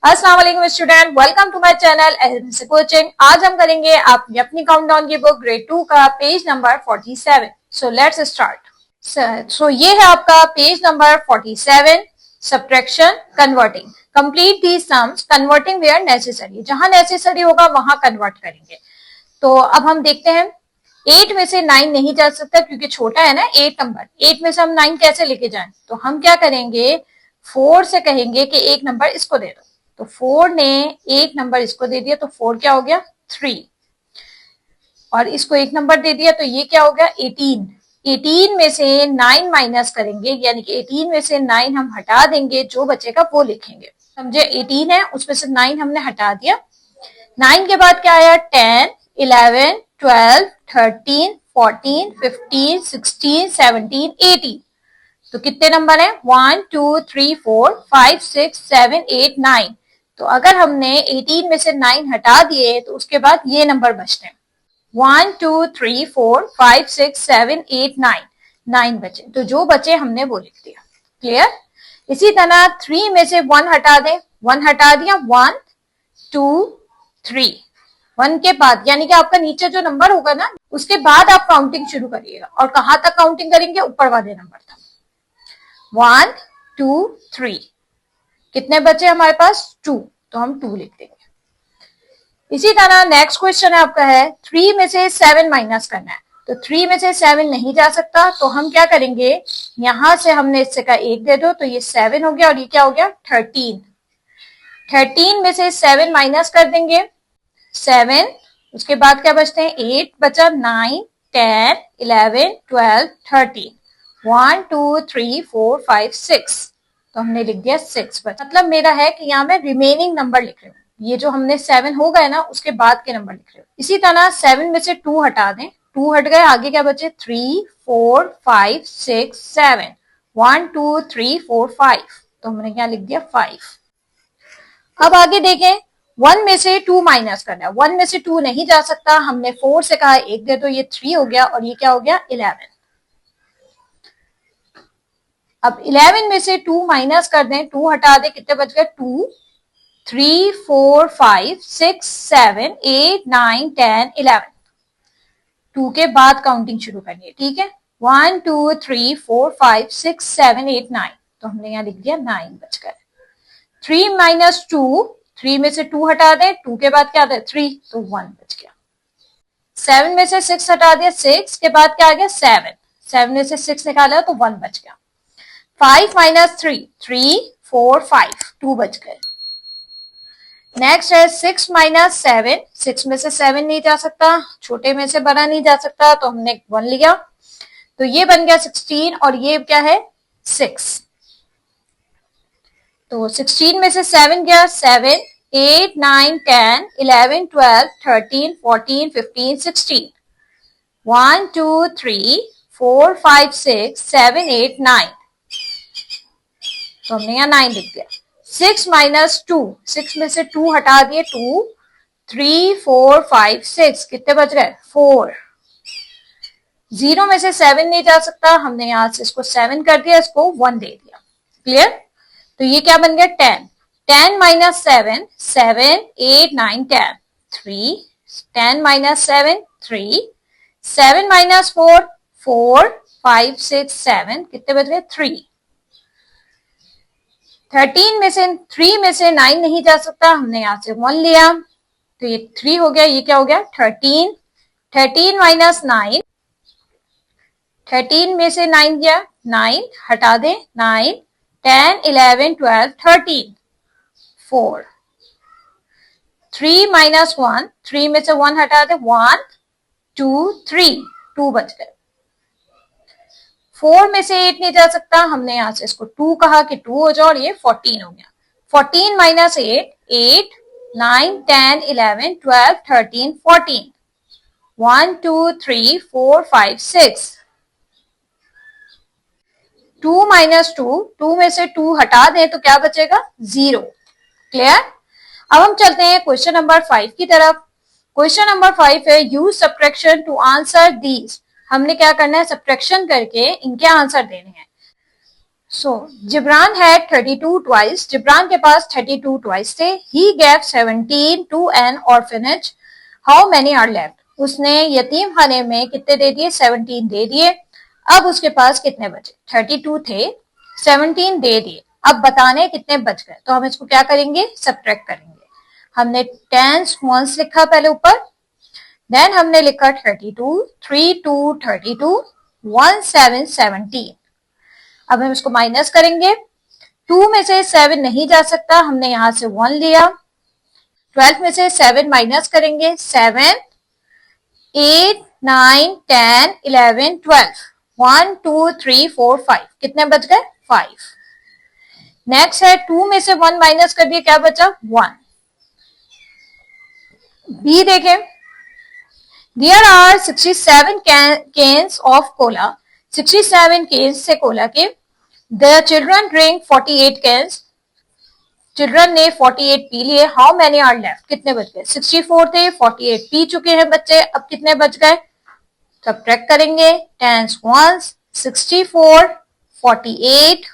अस्सलाम वालेकुम student, welcome to my channel SMC coaching. आज हम करेंगे आपकी अपनी काउंटडाउन की बुक ग्रेड 2 का page number 47। So let's start. So ये है आपका page number 47, subtraction converting. Complete these sums converting where necessary. जहां नेसेसरी होगा वहां कन्वर्ट करेंगे। तो अब हम देखते हैं। 8 में से 9 नहीं जा सकता क्योंकि छोटा है ना 8 नंबर। 8 में से हम 9 कैसे लेके जाएं? तो हम क्या करेंगे, 4 से कहेंगे कि एक नंबर इसको दे दो। तो 4 ने एक नंबर इसको दे दिया तो 4 क्या हो गया 3, और इसको एक नंबर दे दिया तो ये क्या हो गया 18। 18 में से 9 माइनस करेंगे, यानी कि 18 में से 9 हम हटा देंगे, जो बचेगा वो लिखेंगे। समझे, 18 है उसमें से 9 हमने हटा दिया। 9 के बाद क्या आया 10, 11, 12, 13, 14, 15, 16, 17, 18। तो कितने नंबर है 1, 2, 3, 4, 5, 6, 7, 8, 9। तो अगर हमने 18 में से 9 हटा दिए तो उसके बाद ये नंबर बचते हैं 1, 2, 3, 4, 5, 6, 7, 8, 9। 9 बचे, तो जो बचे हमने वो लिख दिया। क्लियर। इसी तरह 3 में से 1 हटा दें, 1 हटा दिया 1, 2, 3। 1 के बाद यानी कि आपका नीचे जो नंबर होगा ना उसके बाद आप काउंटिंग शुरू करिएगा। और कहां तक काउंटिंग करेंगे, ऊपर वाले नंबर तक। 1, 2, 3। कितने बचे हमारे पास 2, तो हम 2 लिख देंगे। इसी तरह नेक्स्ट क्वेश्चन है आपका है 3 में से 7 माइनस करना है। तो 3 में से 7 नहीं जा सकता, तो हम क्या करेंगे, यहां से हमने इससे कहा 1 दे दो, तो ये 7 हो गया और ये क्या हो गया 13। 13 में से 7 माइनस कर देंगे 7, उसके बाद क्या बचते हैं 8 बचा, 9, 10, 11, 12, 13। 1, 2, 3, 4, 5, 6। तो हमने लिख दिया 6 बचा। मतलब मेरा है कि यहाँ मैं रिमेनिंग नंबर लिख रही हूँ, ये जो हमने 7 हो गए ना उसके बाद के नंबर लिख रहे हो। इसी तरह 7 में से 2 हटा दें, 2 हट गए, आगे क्या बचे 3, 4, 5, 6, 7। 1, 2, 3, 4, 5। तो हमने क्या लिख दिया 5। अब आगे देखें, 1 में से 2 माइनस करना है। 1 में से 2 नहीं जा सकता, हमने 4 से कहा 1 दे दो, ये 3 हो गया और ये क्या हो गया 11। अब 11 में से 2 माइनस कर दें, 2 हटा दें, कितने बच गए 2, 3, 4, 5, 6, 7, 8, 9, 10, 11। 2 के बाद काउंटिंग शुरू करनी है, ठीक है। 1, 2, 3, 4, 5, 6, 7, 8, 9। तो हमने यहाँ लिख दिया 9 बच गए। 3 माइनस 2, 3 में से 2 हटा दें, 2 के बाद क्या आता है 3, तो 1 बच गया। 7 में से 6 हटा दिया, 6 के बाद क्या आ गया 7। 7 में से 6 निकाला तो 1 बच गया। 5 माइनस 3, 3, 4, 5, 2 बच गए। नेक्स्ट है 6 माइनस 7। 6 में से 7 नहीं जा सकता, छोटे में से बड़ा नहीं जा सकता, तो हमने 1 लिया, तो ये बन गया 16 और ये क्या है 6। तो 16 में से 7 गया 7, 8, 9, 10, 11, 12, 13, 14, 15, 16। 1, 2, 3, 4, 5, 6, 7, 8, 9। तो हमने यहाँ 9 लिख दिया। 6 माइनस 2, 6 में से 2 हटा दिए, 2, 3, 4, 5, 6। कितने बच गए 4। 0 में से 7 नहीं जा सकता, हमने यहां से इसको 7 कर दिया, इसको 1 दे दिया। क्लियर। तो ये क्या बन गया 10। 10 माइनस 7, 7, 8, 9, 10, 3। 10 माइनस 7, 3। 7 माइनस 4, 4, 5, 6, 7। कितने बच गए 3। 13 में से 3 में से 9 नहीं जा सकता, हमने यहां से 1 लिया, तो ये 3 हो गया, ये क्या हो गया 13। 13 माइनस 9, 13 में से 9 गया, 9 हटा दे, 9, 10, 11, 12, 13, 4। 3 माइनस 1, 3 में से 1 हटा दे, 1, 2, 3, 2 बच गए। 4 में से 8 नहीं जा सकता, हमने यहां से इसको 2 कहा कि 2 हो जाए और ये 14 हो गया। 14 माइनस 8, 8, 9, 10, 11, 12, 13, 14। 1, 2, 3, 4, 5, 6। 2 माइनस 2, 2 में से 2 हटा दें तो क्या बचेगा 0। क्लियर। अब हम चलते हैं क्वेश्चन नंबर 5 की तरफ। क्वेश्चन नंबर 5 है use subtraction to answer these. हमने क्या करना है, सब्ट्रैक्शन करके इनके आंसर देने हैं। So Jibran had 32 toys, Jibran के पास 32 टॉयज थे। He gave 17 to an orphanage, how many are left, उसने यतीम खाने में कितने दे दिए, 17 दे दिए। अब उसके पास कितने बचे, 32 थे, 17 दे दिए, अब बताने कितने बच गए। तो हम इसको क्या करेंगे, सब्ट्रैक्ट करेंगे। हमने टेंस वंस लिखा पहले ऊपर, देन हमने लिखा 32, 3 2 32, 1 7 17। अब हम इसको माइनस करेंगे, 2 में से 7 नहीं जा सकता, हमने यहां से 1 लिया। 12 में से 7 माइनस करेंगे, 7 8 9 10 11 12, 1 2 3 4 5, कितने बच गए, 5। नेक्स्ट है 2 में से 1 माइनस कर दिए, क्या बचा, 1। बी देखें, there are 67 cans of cola, 67 cans से कोला के। The children drink 48 cans, children ने 48 पी लिए। हाउ मेनी आर लेफ्ट, कितने बच गए, 64 थे, 48 पी चुके हैं बच्चे, अब कितने बच गए, सब्ट्रैक्ट करेंगे। टेंस वंस 64 48,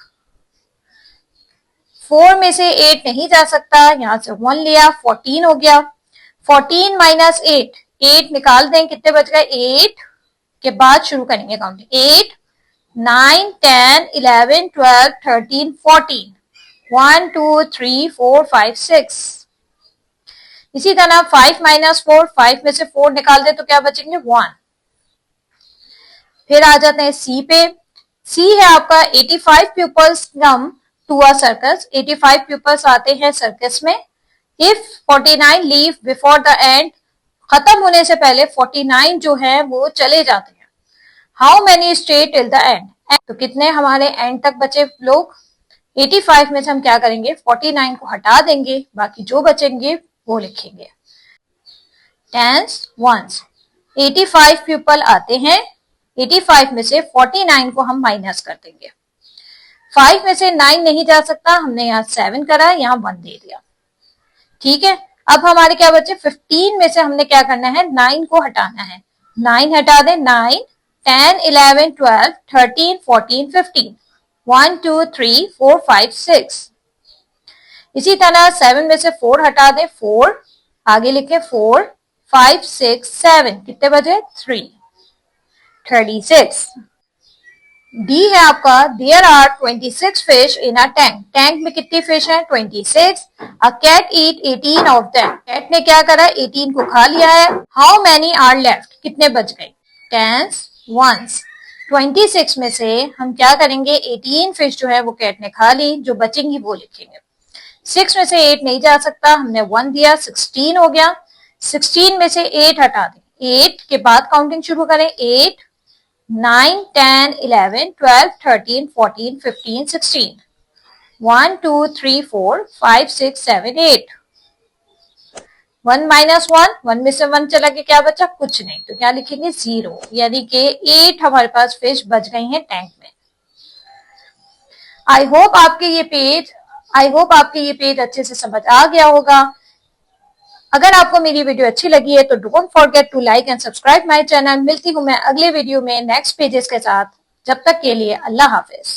4 में से 8 नहीं जा सकता, यहां से 1 लिया, 14 हो गया। 14 माइनस 8, 8 निकाल दें, कितने बच गए, 8 के बाद शुरू करेंगे काउंटिंग, 8 9 10 11 12 13 14, 1 2 3 4 5 6। इसी तरह 5 माइनस 4, 5 में से 4 निकाल दे तो क्या बचेंगे, 1। फिर आ जाते हैं सी पे। सी है आपका 85 peoples come to a circus, 85 peoples आते हैं सर्कस में। If 49 leave before the end, खत्म होने से पहले 49 जो है वो चले जाते हैं। How many stay till the end, तो कितने हमारे एंड तक बचे लोग, 85 में से हम क्या करेंगे, 49 को हटा देंगे, बाकी जो बचेंगे वो लिखेंगे। टेंस वंस 85 पीपल आते हैं, 85 में से 49 को हम माइनस कर देंगे। 5 में से 9 नहीं जा सकता, हमने यहाँ 7 करा, यहाँ 1 दे दिया, ठीक है। अब हमारे क्या बचे, 15 में से हमने क्या करना है, 9 को हटाना है। 9 हटा दें, 9 10 11 12 13 14 15, 1 2 3 4 5 6। इसी तरह 7 में से 4 हटा दें, 4 आगे लिखे, 4 5 6 7, कितने बचे, 3 36। डी है आपका, there are 26 fish in a tank, tank में कितनी फिश है, 26। A cat eat 18 of them, cat ने क्या करा, 18 को खा लिया है। हाउ मेनी आर लेफ्ट, कितने बच गए, टेंस वंस 26 में से हम क्या करेंगे, 18 फिश जो है वो कैट ने खा ली, जो बचेंगी वो लिखेंगे। 6 में से 8 नहीं जा सकता, हमने 1 दिया, 16 हो गया। 16 में से 8 हटा दें, 8 के बाद काउंटिंग शुरू करें, 8 9 10 11 12 13 14 15 16, 1 2 3 4 5 6 7 8। 1 माइनस 1, 1 में से 1 चला गया, क्या बचा, कुछ नहीं, तो क्या लिखेंगे, 0, यानी कि 8 हमारे पास फिश बच गई हैं टैंक में। आई होप आपके ये पेज अच्छे से समझ आ गया होगा। अगर आपको मेरी वीडियो अच्छी लगी है तो don't forget to like and subscribe my channel. मिलती हूँ मैं अगले वीडियो में नेक्स्ट पेजेस के साथ, जब तक के लिए अल्लाह हाफिज।